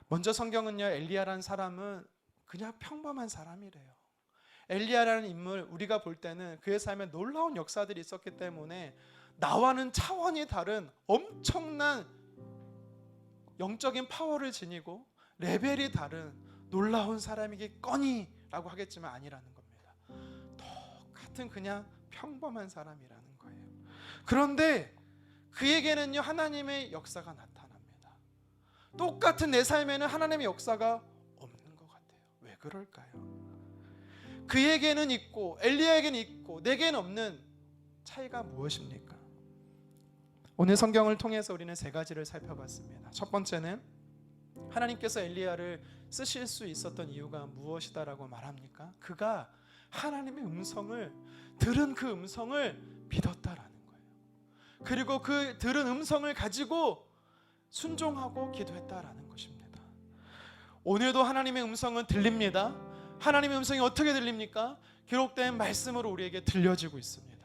먼저 성경은요 엘리야라는 사람은 그냥 평범한 사람이래요. 엘리야라는 인물, 우리가 볼 때는 그의 삶에 놀라운 역사들이 있었기 때문에 나와는 차원이 다른 엄청난 영적인 파워를 지니고 레벨이 다른 놀라운 사람이겠거니 라고 하겠지만 아니라는 겁니다. 똑같은 그냥 평범한 사람이라는 거예요. 그런데 그에게는요 하나님의 역사가 나타납니다. 똑같은 내 삶에는 하나님의 역사가 없는 것 같아요. 왜 그럴까요? 그에게는 있고 엘리야에게는 있고 내게는 없는 차이가 무엇입니까? 오늘 성경을 통해서 우리는 세 가지를 살펴봤습니다. 첫 번째는 하나님께서 엘리야를 쓰실 수 있었던 이유가 무엇이다라고 말합니까? 그가 하나님의 음성을 들은 그 음성을 믿었다라는 거예요. 그리고 그 들은 음성을 가지고 순종하고 기도했다라는 것입니다. 오늘도 하나님의 음성은 들립니다. 하나님의 음성이 어떻게 들립니까? 기록된 말씀으로 우리에게 들려지고 있습니다.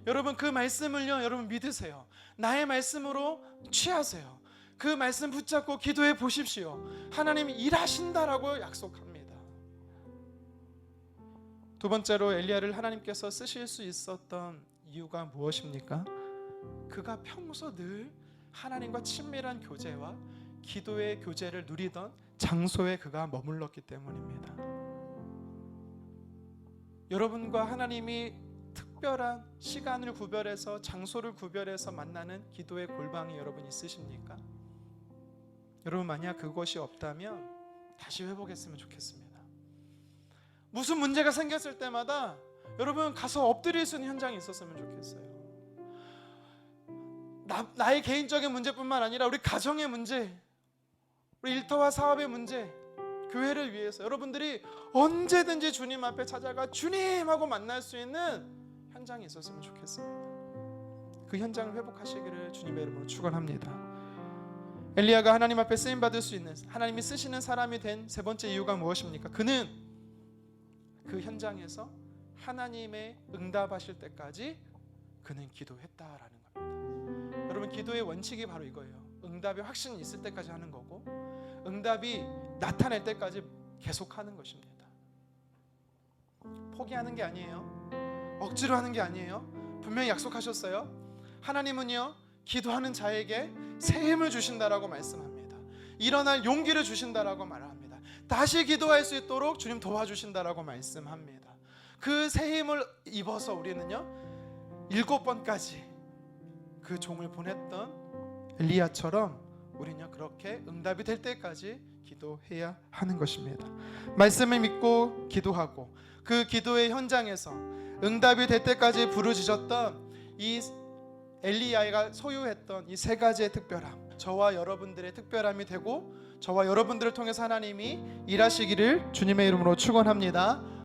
여러분, 그 말씀을요 여러분 믿으세요. 나의 말씀으로 취하세요. 그 말씀 붙잡고 기도해 보십시오. 하나님이 일하신다라고 약속합니다. 두 번째로 엘리야를 하나님께서 쓰실 수 있었던 이유가 무엇입니까? 그가 평소 늘 하나님과 친밀한 교제와 기도의 교제를 누리던 장소에 그가 머물렀기 때문입니다. 여러분과 하나님이 특별한 시간을 구별해서, 장소를 구별해서 만나는 기도의 골방이 여러분 있으십니까? 여러분, 만약 그것이 없다면 다시 회복했으면 좋겠습니다. 무슨 문제가 생겼을 때마다 여러분 가서 엎드릴 수 있는 현장이 있었으면 좋겠어요. 나의 개인적인 문제뿐만 아니라 우리 가정의 문제, 우리 일터와 사업의 문제, 교회를 위해서 여러분들이 언제든지 주님 앞에 찾아가 주님하고 만날 수 있는 현장이 있었으면 좋겠습니다. 그 현장을 회복하시기를 주님의 이름으로 축원합니다. 엘리야가 하나님 앞에 쓰임받을 수 있는, 하나님이 쓰시는 사람이 된 세 번째 이유가 무엇입니까? 그는 그 현장에서 하나님의 응답하실 때까지 그는 기도했다라는 겁니다. 여러분, 기도의 원칙이 바로 이거예요. 응답의 확신이 있을 때까지 하는 거고, 응답이 나타날 때까지 계속하는 것입니다. 포기하는 게 아니에요. 억지로 하는 게 아니에요. 분명히 약속하셨어요. 하나님은요 기도하는 자에게 새 힘을 주신다라고 말씀합니다. 일어날 용기를 주신다라고 말합니다. 다시 기도할 수 있도록 주님 도와주신다라고 말씀합니다. 그 새 힘을 입어서 우리는요 7번까지 그 종을 보냈던 엘리야처럼 우리는요 그렇게 응답이 될 때까지 기도해야 하는 것입니다. 말씀을 믿고 기도하고 그 기도의 현장에서 응답이 될 때까지 부르짖었던 이 엘리야가 소유했던 이 세 가지의 특별함, 저와 여러분들의 특별함이 되고 저와 여러분들을 통해서 하나님이 일하시기를 주님의 이름으로 축원합니다.